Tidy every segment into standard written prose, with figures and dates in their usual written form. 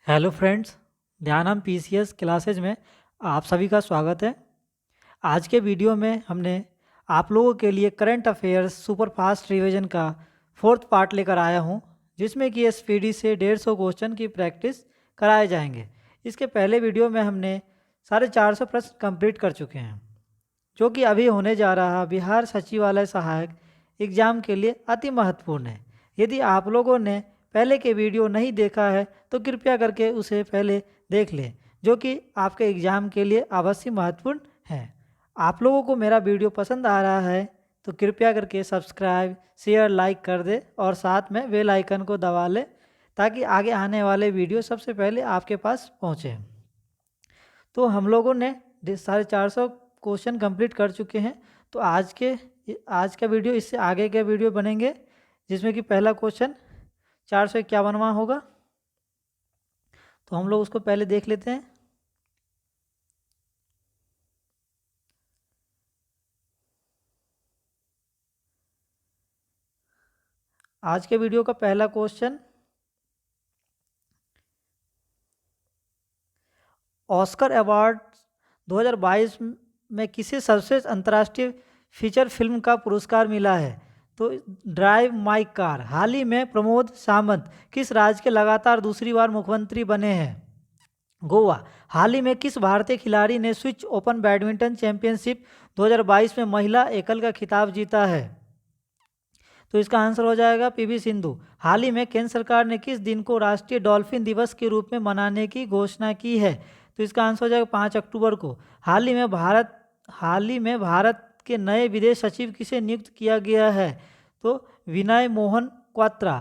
Hello friends, ध्यानम PCS classes में आप सभी का स्वागत है। आज के वीडियो में हमने आप लोगों के लिए current affairs super fast revision का फोर्थ पार्ट लेकर आया हूं, जिसमें कि एसपीडी से 150 क्वेश्चन की प्रैक्टिस कराए जाएंगे। इसके पहले वीडियो में हमने 450 प्रश्न कंप्लीट कर चुके हैं, जो कि अभी होने जा रहा बिहार सचिवालय सहायक एग्जाम के लिए अति महत्वपूर्ण है। यदि आप लोगों ने पहले के वीडियो नहीं देखा है तो कृपया करके उसे पहले देख लें, जो कि आपके एग्ज़ाम के लिए अवश्य महत्वपूर्ण है। आप लोगों को मेरा वीडियो पसंद आ रहा है तो कृपया करके सब्सक्राइब, शेयर, लाइक कर दे और साथ में बेल आइकन को दबा ले, ताकि आगे आने वाले वीडियो सबसे पहले आपके पास पहुँचे। तो हम लोगों ने 450 क्वेश्चन कंप्लीट कर चुके हैं। तो आज का वीडियो इससे आगे के वीडियो बनेंगे, जिसमें कि पहला क्वेश्चन 451वां होगा। तो हम लोग उसको पहले देख लेते हैं। आज के वीडियो का पहला क्वेश्चन, ऑस्कर अवार्ड 2022 में किसे सर्वश्रेष्ठ अंतर्राष्ट्रीय फीचर फिल्म का पुरस्कार मिला है? तो ड्राइव माई कार। हाल ही में प्रमोद सावंत किस राज्य के लगातार दूसरी बार मुख्यमंत्री बने हैं? गोवा। हाल ही में किस भारतीय खिलाड़ी ने स्विस ओपन बैडमिंटन चैंपियनशिप 2022 में महिला एकल का खिताब जीता है? तो इसका आंसर हो जाएगा पीवी सिंधु। हाल ही में केंद्र सरकार ने किस दिन को राष्ट्रीय डॉल्फिन दिवस के रूप में मनाने की घोषणा की है? तो इसका आंसर हो जाएगा 5 अक्टूबर को। हाल ही में भारत के नए विदेश सचिव किसे नियुक्त किया गया है? तो विनय मोहन क्वात्रा।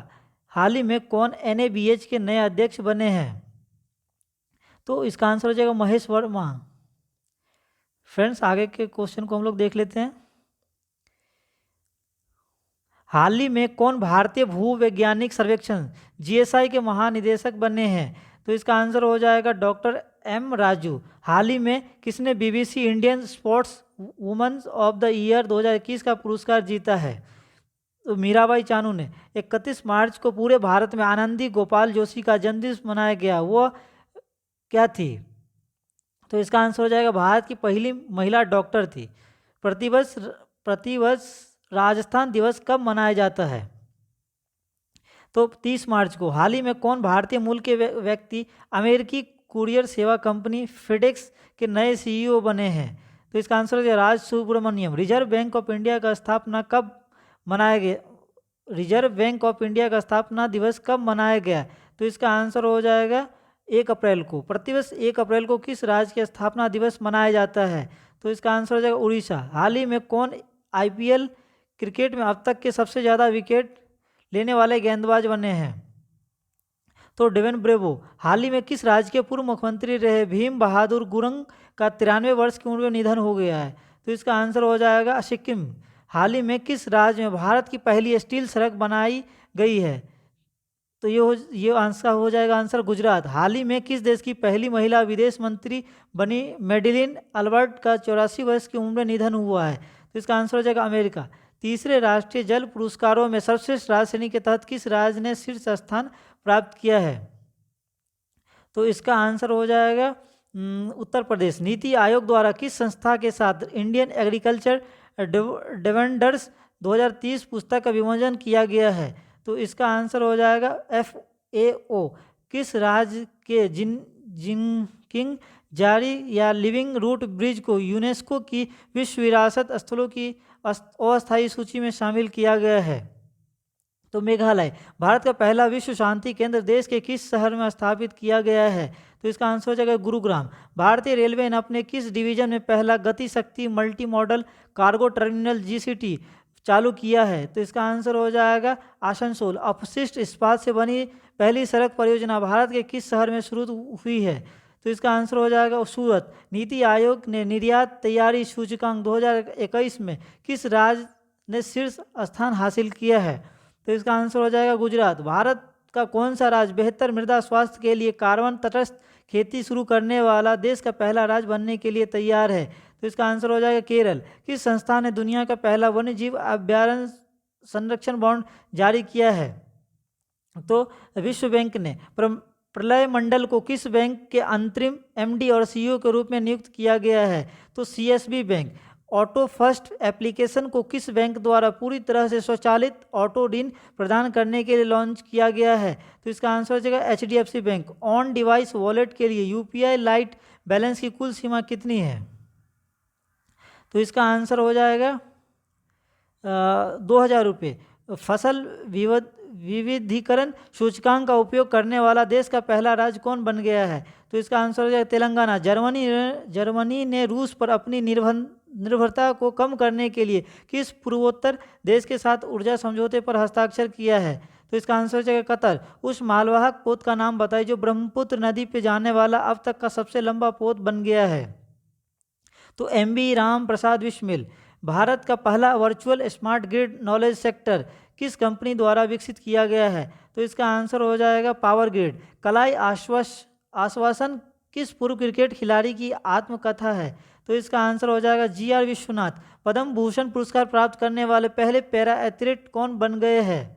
हाल ही में कौन एनएबीएच के नए अध्यक्ष बने हैं? तो इसका आंसर हो जाएगा महेश वर्मा। फ्रेंड्स, आगे के क्वेश्चन को हम लोग देख लेते हैं। हाल ही में कौन भारतीय भूवैज्ञानिक सर्वेक्षण जीएसआई के महानिदेशक बने हैं? तो इसका आंसर हो जाएगा डॉक्टर एम राजू। हाल ही में किसने BBC Indian sports womens of the year 2021 का पुरस्कार जीता है? तो मीराबाई चानू ने। 31 मार्च को पूरे भारत में आनंदी गोपाल जोशी का जन्मदिन मनाया गया, वो क्या थी? तो इसका आंसर हो जाएगा भारत की पहली महिला डॉक्टर थी। प्रतिवर्ष राजस्थान दिवस कब मनाया जाता है? तो 30 मार्च को। हाल ही में कौन भारतीय मूल के व्यक्ति अमेरिकी कुरियर सेवा कंपनी फेडेक्स के नए सीईओ बने हैं? तो इसका आंसर है Raj Subramaniam. Reserve Bank of India का स्थापना कब मनाया गया? रिजर्व बैंक ऑफ इंडिया का स्थापना दिवस कब मनाया गया? तो इसका आंसर हो जाएगा 1 अप्रैल को। प्रतिवर्ष 1 अप्रैल को किस राज्य के स्थापना दिवस मनाया जाता है? तो इसका आंसर हो जाएगा उड़ीसा। हाल ही में कौन आईपीएल क्रिकेट में अब तक के सबसे ज़्यादा विकेट लेने वाले गेंदबाज बने हैं? तो डेवन ब्रेवो। हाल ही में किस राज्य के पूर्व मुख्यमंत्री रहे भीम बहादुर गुरंग का 93 वर्ष की उम्र में निधन हो गया है? तो इसका आंसर हो जाएगा सिक्किम। हाल ही में किस राज्य में भारत की पहली स्टील सड़क बनाई गई है? तो ये आंसर हो जाएगा आंसर गुजरात। हाल ही में किस देश की पहली महिला विदेश मंत्री बनी मेडिलिन अल्बर्ट का 84 वर्ष की उम्र में निधन हुआ है? तो इसका आंसर हो जाएगा अमेरिका। तीसरे राष्ट्रीय जल पुरस्कारों में सर्वश्रेष्ठ राज्य श्रेणी के तहत किस राज्य ने शीर्ष स्थान प्राप्त किया है? तो इसका आंसर हो जाएगा उत्तर प्रदेश। नीति आयोग द्वारा किस संस्था के साथ इंडियन एग्रीकल्चर डिविडेंड्स 2030 पुस्तक का विमोचन किया गया है? तो इसका आंसर हो जाएगा FAO। किस राज्य के जिनकिंग जारी या लिविंग रूट ब्रिज को यूनेस्को की विश्व विरासत स्थलों की अस्थायी सूची में शामिल किया गया है? तो मेघालय। भारत का पहला विश्व शांति केंद्र देश के किस शहर में स्थापित किया गया है? तो इसका आंसर हो जाएगा गुरुग्राम। भारतीय रेलवे ने अपने किस डिवीजन में पहला गति शक्ति multi modal cargo terminal GCT चालू किया है? तो इसका आंसर हो जाएगा आसनसोल। अपशिष्ट इस्पात से बनी पहली सड़क परियोजना भारत के किस शहर में शुरू हुई है? तो इसका आंसर हो जाएगा सूरत। नीति आयोग ने निर्यात तैयारी सूचकांक 2021 में किस राज्य ने शीर्ष स्थान हासिल किया है? तो इसका आंसर हो जाएगा गुजरात। भारत का कौन सा राज्य बेहतर मृदा स्वास्थ्य के लिए कार्बन तटस्थ खेती शुरू करने वाला देश का पहला राज्य बनने के लिए तैयार है? तो इसका आंसर हो जाएगा केरल। किस संस्था ने दुनिया का पहला वन्य जीव अभ्यारण्य संरक्षण बॉन्ड जारी किया है? तो विश्व बैंक ने। प्रलय मंडल को किस बैंक के अंतरिम एमडी और सीईओ के रूप में नियुक्त किया गया है? तो CSB bank. Auto first application को किस बैंक द्वारा पूरी तरह से स्वचालित ऑटो ऋण प्रदान करने के लिए लॉन्च किया गया है? तो इसका आंसर हो जाएगा HDFC bank. On device wallet के लिए यूपीआई लाइट बैलेंस की कुल सीमा कितनी है? तो इसका आंसर हो जाएगा 2000 रुपये। फसल विविधीकरण सूचकांक का उपयोग करने वाला देश का पहला राज्य कौन बन गया है? तो इसका आंसर हो जाएगा तेलंगाना। जर्मनी ने रूस पर अपनी निर्भरता को कम करने के लिए किस पूर्वोत्तर देश के साथ ऊर्जा समझौते पर हस्ताक्षर किया है? तो इसका आंसर हो जाएगा कतर। उस मालवाहक पोत का नाम बताइए जो ब्रह्मपुत्र नदी पर जाने वाला अब तक का सबसे लंबा पोत बन गया है। तो एमबी राम प्रसाद बिस्मिल। भारत का पहला virtual smart grid knowledge sector किस कंपनी द्वारा विकसित किया गया है? तो इसका आंसर हो जाएगा पावर ग्रिड। कलाई आश्वासन किस पूर्व क्रिकेट खिलाड़ी की आत्मकथा है? तो इसका आंसर हो जाएगा जीआर विश्वनाथ। पद्म भूषण पुरस्कार प्राप्त करने वाले पहले पैरा एथलीट कौन बन गए हैं?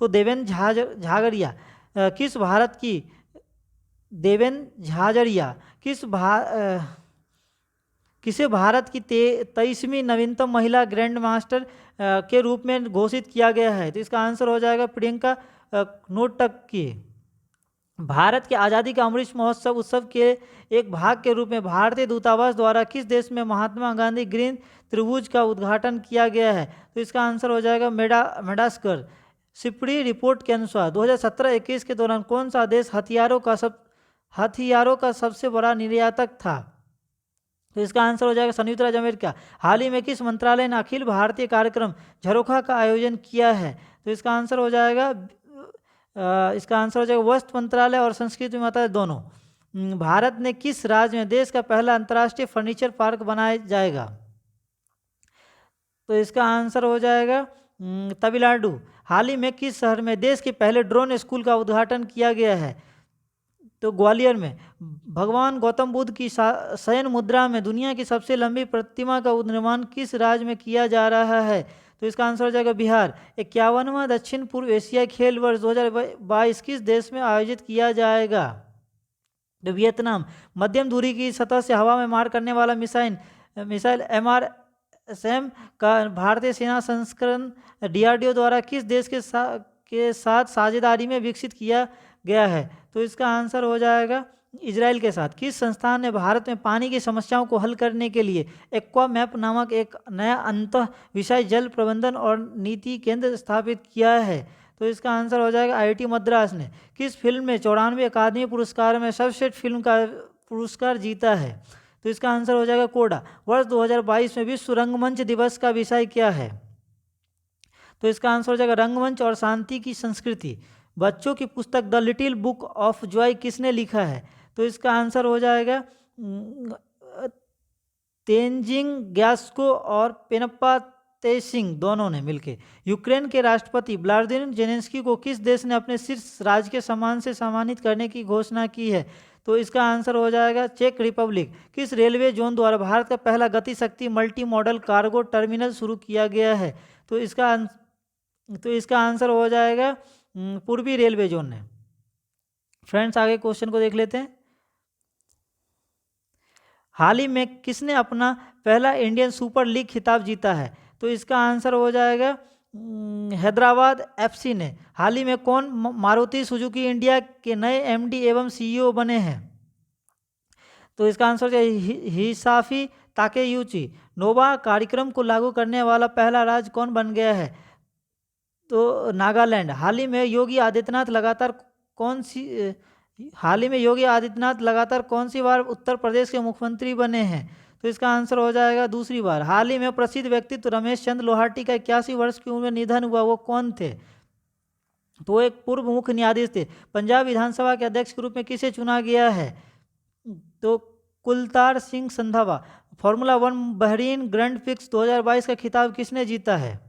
तो देवेंद्र झाझड़िया। किसे भारत की 23वीं नवीनतम महिला ग्रैंड मास्टर के रूप में घोषित किया गया है? तो इसका आंसर हो जाएगा प्रियंका नोटक। भारत के आज़ादी का अमृत महोत्सव उत्सव के एक भाग के रूप में भारतीय दूतावास द्वारा किस देश में महात्मा गांधी ग्रीन त्रिभुज का उद्घाटन किया गया है? तो इसका आंसर हो जाएगा मेडागास्कर। सिपड़ी रिपोर्ट के अनुसार 2017-21 के दौरान कौन सा देश हथियारों का सबसे बड़ा निर्यातक था? तो इसका आंसर हो जाएगा संयुक्त राज्य अमेरिका। हाल ही में किस मंत्रालय ने अखिल भारतीय कार्यक्रम झरोखा का आयोजन किया है? तो इसका आंसर हो जाएगा वस्त्र मंत्रालय और संस्कृति मंत्रालय दोनों। भारत ने किस राज्य में देश का पहला अंतर्राष्ट्रीय फर्नीचर पार्क बनाया जाएगा? तो इसका आंसर हो जाएगा तमिलनाडु। हाल ही में किस शहर में देश के पहले ड्रोन स्कूल का उद्घाटन किया गया है? तो ग्वालियर में। भगवान गौतम बुद्ध की शयन मुद्रा में दुनिया की सबसे लंबी प्रतिमा का निर्माण किस राज्य में किया जा रहा है? तो इसका आंसर हो जाएगा बिहार। 51वां दक्षिण पूर्व एशियाई खेल वर्ष 2022 किस देश में आयोजित किया जाएगा? तो वियतनाम। मध्यम दूरी की सतह से हवा में मार करने वाला मिसाइल MRSAM का भारतीय सेना संस्करण DRDO द्वारा किस देश के साथ साझेदारी में विकसित किया गया है? तो इसका आंसर हो जाएगा इजराइल के साथ। किस संस्थान ने भारत में पानी की समस्याओं को हल करने के लिए एक्वामैप नामक एक नया अंतः विषय जल प्रबंधन और नीति केंद्र स्थापित किया है? तो इसका आंसर हो जाएगा IIT मद्रास ने। किस फिल्म में 94 अकादमी पुरस्कार में सर्वश्रेष्ठ फिल्म का पुरस्कार जीता है? तो इसका आंसर हो जाएगा कोडा। वर्ष 2022 में विश्व रंगमंच दिवस का विषय क्या है? तो इसका आंसर हो जाएगा रंगमंच और शांति की संस्कृति। बच्चों की पुस्तक the little book of Joy किसने लिखा है? तो इसका आंसर हो जाएगा तेंजिंग ग्यास्को और पेनप्पा तेसिंग दोनों ने मिलकर। यूक्रेन के राष्ट्रपति व्लादिमीर जेलेंस्की को किस देश ने अपने शीर्ष राज के सम्मान से सम्मानित करने की घोषणा की है? तो इसका आंसर हो जाएगा चेक रिपब्लिक। किस रेलवे जोन द्वारा भारत का पहला गति शक्ति मल्टी मॉडल कार्गो टर्मिनल शुरू किया गया है? तो इसका आंसर हो जाएगा पूर्वी रेलवे जोन ने। फ्रेंड्स, आगे क्वेश्चन को देख लेते हैं। हाल ही में किसने अपना पहला इंडियन सुपर लीग खिताब जीता है? तो इसका आंसर हो जाएगा हैदराबाद FC ने। हाल ही में कौन मारुति सुजुकी इंडिया के नए MD एवं CEO बने हैं? तो इसका आंसर हो जाएगा हिसाफी ताकेयूची। नोवा कार्यक्रम को लागू करने वाला पहला राज्य कौन बन गया है? तो नागालैंड। हाल ही में योगी आदित्यनाथ लगातार कौन सी बार उत्तर प्रदेश के मुख्यमंत्री बने हैं? तो इसका आंसर हो जाएगा दूसरी बार। हाल ही में प्रसिद्ध व्यक्तित्व रमेश चंद्र लोहाटी का 81 वर्ष की उम्र में निधन हुआ, वो कौन थे? तो एक पूर्व मुख्य न्यायाधीश थे। पंजाब विधानसभा के अध्यक्ष के रूप में किसे चुना गया है? तो Kultar Singh Sandhwan. Formula 1 Bahrain Grand Prix 2022 का खिताब किसने जीता है?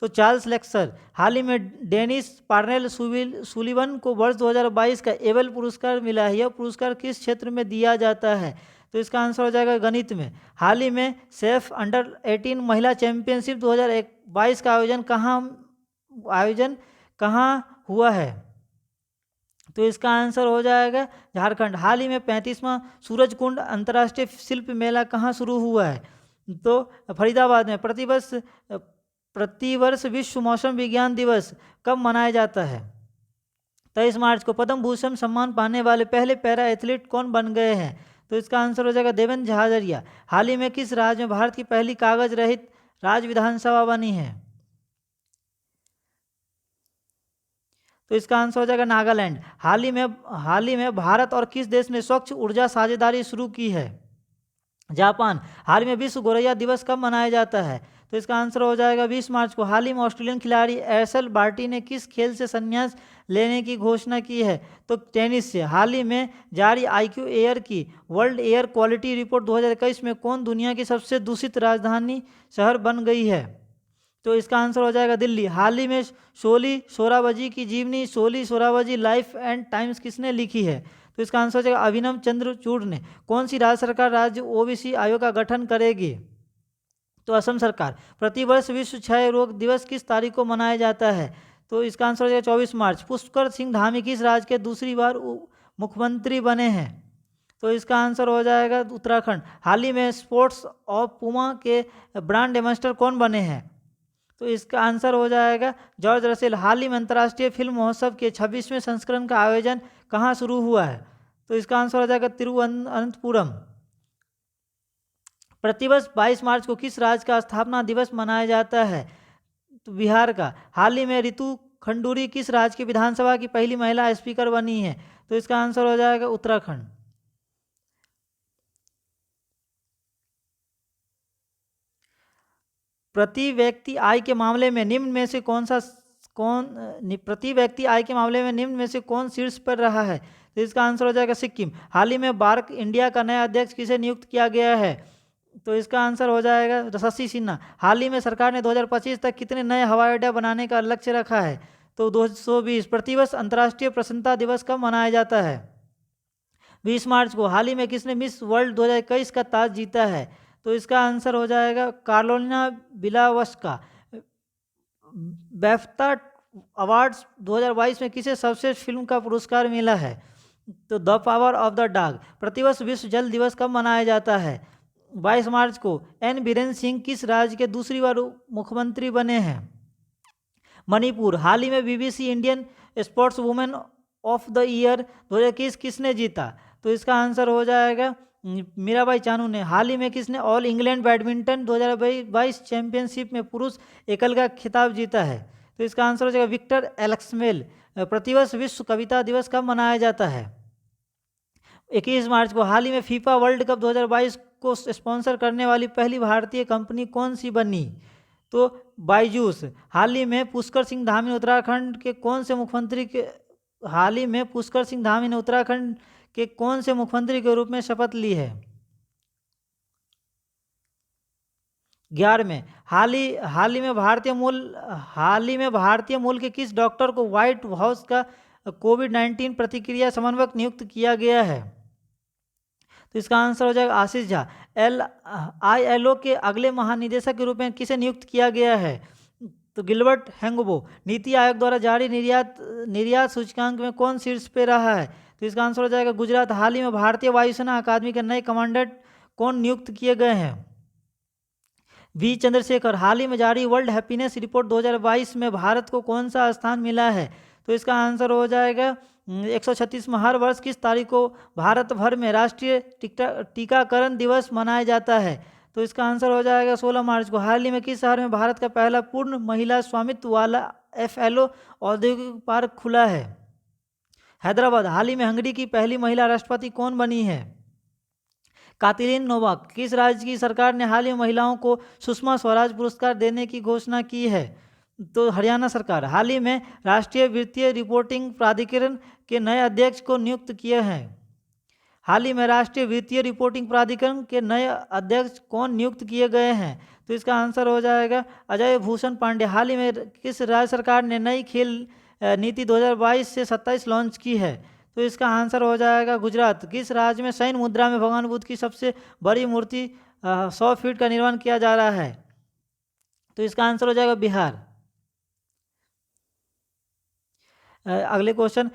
तो चार्ल्स लेक्सर। हाल ही में डेनिस पार्नेल सुलिवन को वर्ष 2022 का एबल पुरस्कार मिला है। यह पुरस्कार किस क्षेत्र में दिया जाता है? तो इसका आंसर हो जाएगा गणित में। हाल ही में सेफ अंडर-18 महिला चैंपियनशिप 2022 का आयोजन कहाँ हुआ है? तो इसका आंसर हो जाएगा झारखंड। हाल ही में 35वां सूरजकुंड अंतर्राष्ट्रीय शिल्प मेला कहाँ शुरू हुआ है? तो फरीदाबाद में। प्रतिवर्ष विश्व मौसम विज्ञान दिवस कब मनाया जाता है? 23 मार्च को। पद्म भूषण सम्मान पाने वाले पहले पैरा एथलीट कौन बन गए हैं? तो इसका आंसर हो जाएगा देवेंद्र झाझरिया। हाल ही में किस राज्य में भारत की पहली कागज रहित राज्य विधानसभा बनी है? तो इसका आंसर हो जाएगा नागालैंड। हाल ही में भारत और किस देश ने स्वच्छ ऊर्जा साझेदारी शुरू की है? जापान। हाल ही में विश्व गोरैया दिवस कब मनाया जाता है? तो इसका आंसर हो जाएगा 20 मार्च को। हाल ही में ऑस्ट्रेलियन खिलाड़ी एशल बार्टी ने किस खेल से संन्यास लेने की घोषणा की है? तो टेनिस से। हाल ही में जारी IQ एयर की वर्ल्ड एयर क्वालिटी रिपोर्ट 2021 में कौन दुनिया की सबसे दूषित राजधानी शहर बन गई है? तो इसका आंसर हो जाएगा दिल्ली। हाल ही में शोली सोराबजी की जीवनी शोली सोराबजी लाइफ एंड टाइम्स किसने लिखी है? तो इसका आंसर हो जाएगा अभिनव चंद्रचूड़ ने। कौन सी राज्य सरकार राज्य OBC आयोग का गठन करेगी? तो असम सरकार। प्रतिवर्ष विश्व क्षय रोग दिवस किस तारीख को मनाया जाता है? तो इसका आंसर हो जाएगा 24 मार्च। पुष्कर सिंह धामी किस राज्य के दूसरी बार मुख्यमंत्री बने हैं? तो इसका आंसर हो जाएगा उत्तराखंड। हाल ही में स्पोर्ट्स ऑफ पुमा के ब्रांड एम्बेसडर कौन बने हैं? तो इसका आंसर हो जाएगा जॉर्ज रसेल। हाल ही में अंतर्राष्ट्रीय फिल्म महोत्सव के 26वें संस्करण का आयोजन कहाँ शुरू हुआ है? तो इसका आंसर हो जाएगा तिरुवनंतपुरम। प्रतिवर्ष 22 मार्च को किस राज्य का स्थापना दिवस मनाया जाता है? तो बिहार का। हाल ही में रितु खंडूरी किस राज्य की विधानसभा की पहली महिला स्पीकर बनी है? तो इसका आंसर हो जाएगा उत्तराखंड। प्रति व्यक्ति आय के मामले में निम्न में से कौन शीर्ष पर रहा है? तो इसका आंसर हो जाएगा सिक्किम। हाल ही में बार्क इंडिया का नया अध्यक्ष किसे नियुक्त किया गया है? तो इसका आंसर हो जाएगा शशि सिन्हा। हाल ही में सरकार ने 2025 तक कितने नए हवाई अड्डे बनाने का लक्ष्य रखा है? तो 220। प्रतिवर्ष अंतर्राष्ट्रीय प्रसन्नता दिवस कब मनाया जाता है? 20 मार्च को। हाल ही में किसने मिस वर्ल्ड 2021 का ताज जीता है? तो इसका आंसर हो जाएगा कार्लोलिना बिलावस्का। बैफ्टा अवार्ड्स 2022 में किसे सर्वश्रेष्ठ फिल्म का पुरस्कार मिला है? तो the power of the dog. प्रतिवर्ष विश्व जल दिवस कब मनाया जाता है? 22 मार्च को। एन बीरेन सिंह किस राज्य के दूसरी बार मुख्यमंत्री बने हैं? मणिपुर। हाल ही में BBC Indian sports women of the year 2021 किसने जीता? तो इसका आंसर हो जाएगा मीराबाई चानू ने। हाल ही में किसने ऑल इंग्लैंड बैडमिंटन 2022 चैंपियनशिप में पुरुष एकल का खिताब जीता है? तो इसका आंसर हो जाएगा विक्टर एलेक्समेल। प्रतिवर्ष विश्व कविता दिवस कब मनाया जाता है? 21 मार्च को। हाल ही में फीफा वर्ल्ड कप 2022 को स्पॉन्सर करने वाली पहली भारतीय कंपनी कौन सी बनी? तो बायजूस। हाल ही में पुष्कर सिंह धामी ने उत्तराखंड के कौन से मुख्यमंत्री के रूप में शपथ ली है? 11वें। हाल ही में भारतीय मूल के किस डॉक्टर को व्हाइट हाउस का कोविड-19 प्रतिक्रिया समन्वयक नियुक्त किया गया है? तो इसका आंसर हो जाएगा आशीष झा। ILO के अगले महानिदेशक के रूप में किसे नियुक्त किया गया है? तो गिलबर्ट हैंगबो। नीति आयोग द्वारा जारी निर्यात सूचकांक में कौन शीर्ष पे रहा है? तो इसका आंसर हो जाएगा गुजरात। हाल ही में भारतीय वायुसेना अकादमी के नए कमांडेंट कौन नियुक्त किए गए हैं? V चंद्रशेखर। हाल ही में जारी वर्ल्ड हैप्पीनेस रिपोर्ट 2022 में भारत को कौन सा स्थान मिला है? तो इसका आंसर हो जाएगा 136। हर वर्ष किस तारीख को भारत भर में राष्ट्रीय टीकाकरण दिवस मनाया जाता है? तो इसका आंसर हो जाएगा 16 मार्च को। हाल ही में किस शहर में भारत का पहला पूर्ण महिला स्वामित्व वाला FLO औद्योगिक पार्क खुला है? हैदराबाद। हाल ही में हंगरी की पहली महिला राष्ट्रपति कौन बनी है? कातिलीन नोवाक। किस राज्य की सरकार ने हाल ही में महिलाओं को सुषमा स्वराज पुरस्कार देने की घोषणा की है? तो हरियाणा सरकार। हाल ही में राष्ट्रीय वित्तीय रिपोर्टिंग प्राधिकरण के नए अध्यक्ष को नियुक्त किए हैं। हाल ही में राष्ट्रीय वित्तीय रिपोर्टिंग प्राधिकरण के नए अध्यक्ष कौन नियुक्त किए गए हैं? तो इसका आंसर हो जाएगा अजय भूषण पांडे। हाल ही में किस राज्य सरकार ने नई खेल नीति 2022 से 27 लॉन्च की है? तो इसका आंसर हो जाएगा गुजरात। किस राज्य में सैन्य मुद्रा में भगवान बुद्ध की सबसे बड़ी मूर्ति 100 फीट का निर्माण किया जा रहा है? तो इसका आंसर हो जाएगा बिहार। अगले क्वेश्चन,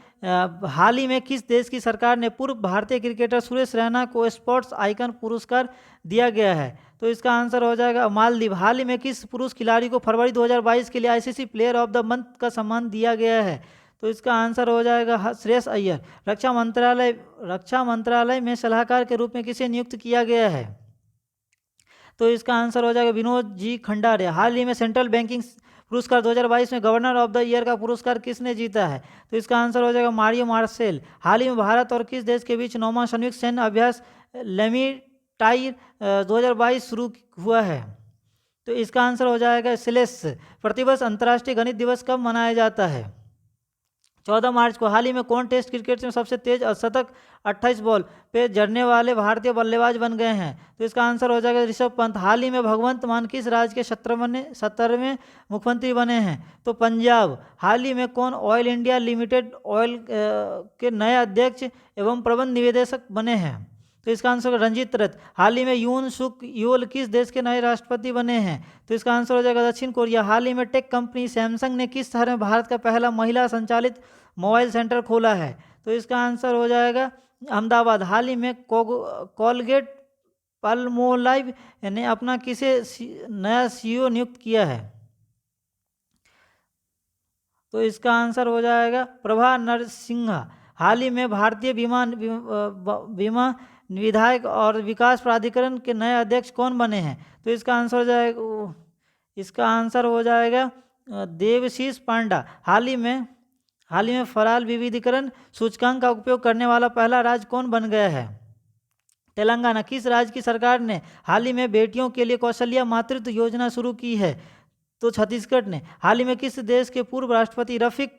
हाल ही में किस देश की सरकार ने पूर्व भारतीय क्रिकेटर सुरेश रैना को स्पोर्ट्स आइकन पुरस्कार दिया गया है? तो इसका आंसर हो जाएगा मालदीव। हाल ही में किस पुरुष खिलाड़ी को फरवरी 2022 के लिए ICC player of the month का सम्मान दिया गया है? तो इसका आंसर हो जाएगा श्रेयस अय्यर। रक्षा मंत्रालय में सलाहकार के रूप में किसे नियुक्त किया गया है? तो इसका आंसर हो जाएगा विनोद जी खंडारे। हाल ही में सेंट्रल बैंकिंग पुरस्कार 2022 में गवर्नर ऑफ द ईयर का पुरस्कार किसने जीता है? तो इसका आंसर हो जाएगा मारियो मार्सेल। हाल ही में भारत और किस देश के बीच 9वां संयुक्त सैन्य अभ्यास लेमिटाई 2022 शुरू हुआ है? तो इसका आंसर हो जाएगा सेलेस। प्रतिवर्ष अंतर्राष्ट्रीय गणित दिवस कब मनाया जाता है? 14 मार्च को। हाल ही में कौन टेस्ट क्रिकेट में सबसे तेज शतक 28 बॉल पे जड़ने वाले भारतीय बल्लेबाज बन गए हैं? तो इसका आंसर हो जाएगा ऋषभ पंत। हाल ही में भगवंत मान किस राज्य के 17वें मुख्यमंत्री बने हैं? तो पंजाब। हाल ही में कौन ऑयल इंडिया लिमिटेड ऑयल के नए अध्यक्ष एवं प्रबंध निदेशक बने हैं? तो इसका आंसर रंजीत रथ। हाल ही में यून सुक योल किस देश के नए राष्ट्रपति बने हैं? तो इसका आंसर हो जाएगा दक्षिण कोरिया। हाल ही में टेक कंपनी सैमसंग ने किस शहर में भारत का पहला महिला संचालित मोबाइल सेंटर खोला है? तो इसका आंसर हो जाएगा अहमदाबाद। हाल ही में कोलगेट पाल्मोलाइव ने अपना किसे नया सीईओ नियुक्त किया है? तो इसका आंसर हो जाएगा प्रभा नरसिंहा। हाल ही में भारतीय बीमा विधायक और विकास प्राधिकरण के नए अध्यक्ष कौन बने हैं? तो इसका आंसर हो जाएगा देवशीष पांडा। हाल ही में फराल विविधीकरण सूचकांक का उपयोग करने वाला पहला राज्य कौन बन गया है? तेलंगाना। किस राज्य की सरकार ने हाल ही में बेटियों के लिए कौशल्या मातृत्व योजना शुरू की है? तो छत्तीसगढ़ ने। हाल ही में किस देश के पूर्व राष्ट्रपति रफीक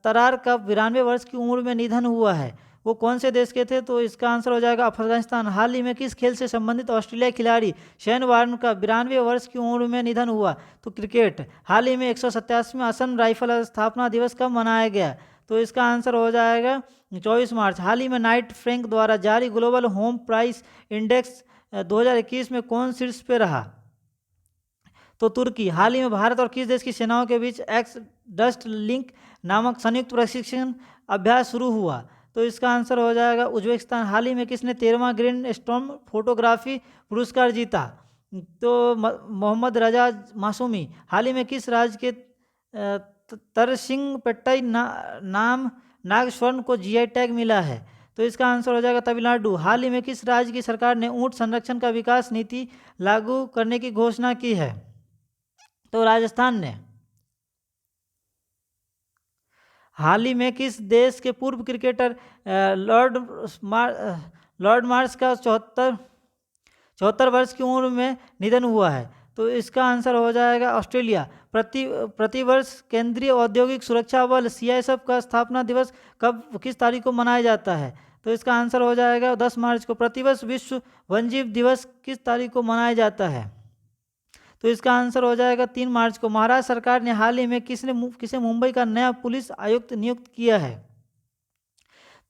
तरार का 92 वर्ष की उम्र में निधन हुआ है? वो कौन से देश के थे? तो इसका आंसर हो जाएगा अफगानिस्तान। हाल ही में किस खेल से संबंधित ऑस्ट्रेलियाई खिलाड़ी शेन वार्न का 92 वर्ष की उम्र में निधन हुआ? तो क्रिकेट। हाल ही में 187वां असम राइफल स्थापना दिवस कब मनाया गया? तो इसका आंसर हो जाएगा 24 मार्च। हाल ही में नाइट फ्रैंक द्वारा जारी ग्लोबल होम प्राइस इंडेक्स 2021 में कौन शीर्ष पे रहा? तो तुर्की। हाल ही में भारत और किस देश की सेनाओं के बीच एक्स डस्ट लिंक नामक संयुक्त प्रशिक्षण अभ्यास शुरू हुआ? तो इसका आंसर हो जाएगा उज्बेकिस्तान। हाल ही में किसने 13वां ग्रैंड स्लैम फोटोग्राफी पुरस्कार जीता? तो मोहम्मद रजा मासूमी। हाल ही में किस राज्य के तरसिंगपेट्टई नाम नागस्वर्ण को जीआई टैग मिला है? तो इसका आंसर हो जाएगा तमिलनाडु। हाल ही में किस राज्य की सरकार ने ऊंट संरक्षण का विकास नीति लागू करने की घोषणा की है? तो राजस्थान ने। हाल ही में किस देश के पूर्व क्रिकेटर लॉर्ड मार्श का 74 वर्ष की उम्र में निधन हुआ है? तो इसका आंसर हो जाएगा ऑस्ट्रेलिया। प्रतिवर्ष केंद्रीय औद्योगिक सुरक्षा बल सीआईएसएफ का स्थापना दिवस किस तारीख को मनाया जाता है? तो इसका आंसर हो जाएगा 10 मार्च को। प्रतिवर्ष विश्व वन्यजीव दिवस किस तारीख को मनाया जाता है? तो इसका आंसर हो जाएगा 3 मार्च को। महाराष्ट्र सरकार ने हाल ही में किसे मुंबई का नया पुलिस आयुक्त नियुक्त किया है?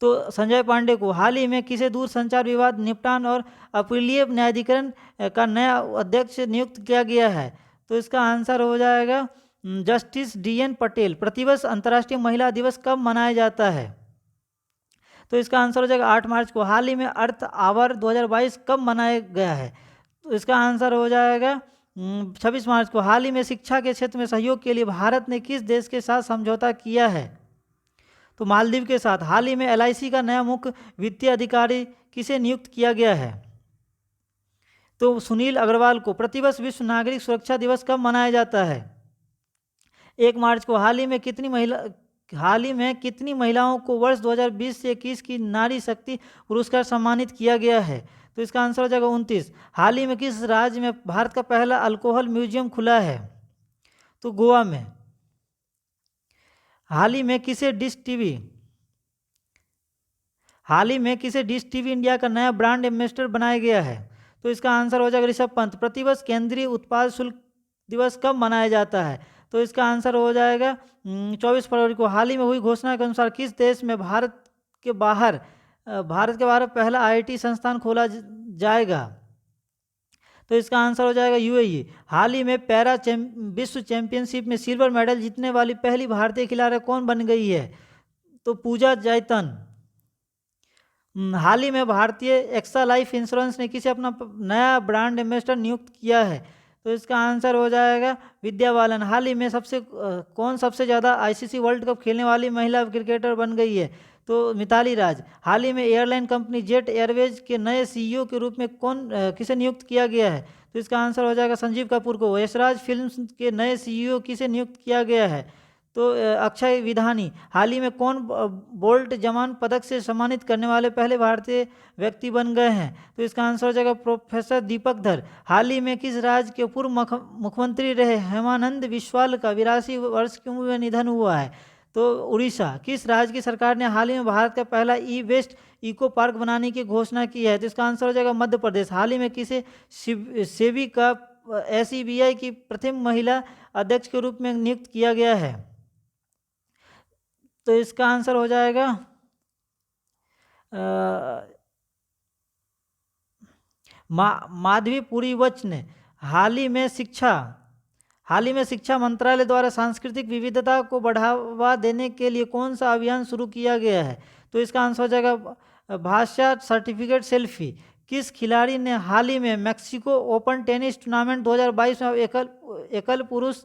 तो संजय पांडे को। हाल ही में किसे दूरसंचार विवाद निपटान और अपीलीय न्यायाधिकरण का नया अध्यक्ष नियुक्त किया गया है? तो इसका आंसर हो जाएगा जस्टिस डीएन पटेल। प्रतिवर्ष अंतर्राष्ट्रीय महिला दिवस कब मनाया जाता है? तो इसका आंसर हो जाएगा 8 मार्च को। हाल ही में अर्थ आवर 2022 कब मनाया गया है? तो इसका आंसर हो जाएगा 26 मार्च को। हाल ही में शिक्षा के क्षेत्र में सहयोग के लिए भारत ने किस देश के साथ समझौता किया है? तो मालदीव के साथ। हाल ही में एलआईसी का नया मुख्य वित्तीय अधिकारी किसे नियुक्त किया गया है? तो सुनील अग्रवाल को। प्रतिवर्ष विश्व नागरिक सुरक्षा दिवस कब मनाया जाता है? 1 मार्च को। हाल ही में कितनी महिलाओं को वर्ष 2020 से 21 की नारी शक्ति पुरस्कार सम्मानित किया गया है? तो इसका आंसर हो जाएगा 29। हाल ही में किस राज्य में भारत का पहला अल्कोहल म्यूजियम खुला है? तो गोवा में। हाल ही में किसे डिश टीवी इंडिया का नया ब्रांड एम्बेसडर बनाया गया है? तो इसका आंसर हो जाएगा ऋषभ पंत। प्रतिवर्ष केंद्रीय उत्पाद शुल्क दिवस कब मनाया जाता है? तो इसका आंसर हो जाएगा 24 फरवरी को। हाल ही में हुई घोषणा के अनुसार किस देश में भारत के बाहर पहला आईआईटी संस्थान खोला जाएगा? तो इसका आंसर हो जाएगा यूएई। हाल ही में विश्व चैंपियनशिप में सिल्वर मेडल जीतने वाली पहली भारतीय खिलाड़ी कौन बन गई है? तो पूजा जैतन। हाल ही में भारतीय एक्सा लाइफ इंश्योरेंस ने किसे अपना नया ब्रांड एम्बेसडर नियुक्त किया है? तो इसका आंसर हो जाएगा विद्या बालन। हाल ही में कौन सबसे ज़्यादा आईसीसी वर्ल्ड कप खेलने वाली महिला क्रिकेटर बन गई है? तो मिताली राज। हाल ही में एयरलाइन कंपनी जेट एयरवेज के नए सीईओ के रूप में किसे नियुक्त किया गया है? तो इसका आंसर हो जाएगा संजीव कपूर को। यशराज फिल्म्स के नए सीईओ किसे नियुक्त किया गया है? तो अक्षय विधानी। हाल ही में कौन बोल्ट जमान पदक से सम्मानित करने वाले पहले भारतीय व्यक्ति बन गए हैं? तो इसका आंसर हो जाएगा प्रोफेसर दीपक धर। हाल ही में किस राज्य के पूर्व मुख्यमंत्री रहे हेमानंद बिस्वाल का 82 वर्ष की उम्र में निधन हुआ है? तो उड़ीसा। किस राज्य की सरकार ने हाल ही में भारत का पहला ई वेस्ट इको पार्क बनाने की घोषणा की है? तो इसका आंसर हो जाएगा मध्य प्रदेश। हाल ही में किसे सेबी का SEBI की प्रथम महिला अध्यक्ष के रूप में नियुक्त किया गया है? तो इसका आंसर हो जाएगा माधवी पुरीवच ने। हाल ही में शिक्षा मंत्रालय द्वारा सांस्कृतिक विविधता को बढ़ावा देने के लिए कौन सा अभियान शुरू किया गया है? तो इसका आंसर हो जाएगा भाषा सर्टिफिकेट सेल्फी। किस खिलाड़ी ने हाल ही में मैक्सिको ओपन टेनिस टूर्नामेंट 2022 में एकल पुरुष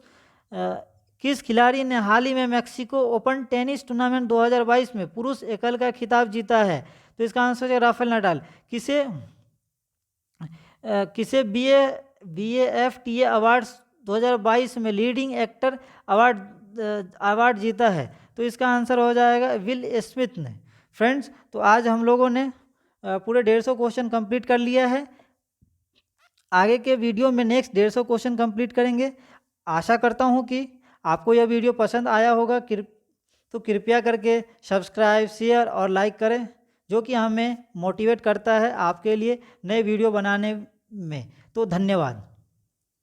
किस खिलाड़ी ने हाल ही में मैक्सिको ओपन टेनिस टूर्नामेंट 2022 में पुरुष एकल का खिताब जीता है? तो इसका आंसर है राफेल नडाल। किसे BAFTA अवार्ड्स 2022 में लीडिंग एक्टर अवार्ड जीता है? तो इसका आंसर हो जाएगा विल स्मिथ ने। फ्रेंड्स, तो आज हम लोगों ने पूरे 150 क्वेश्चन कंप्लीट कर लिया है। आगे के वीडियो में नेक्स्ट 150 क्वेश्चन कंप्लीट करेंगे। आशा करता हूँ कि आपको यह वीडियो पसंद आया होगा। तो कृपया करके सब्सक्राइब, शेयर और लाइक करें, जो कि हमें मोटिवेट करता है आपके लिए नए वीडियो बनाने में। तो धन्यवाद।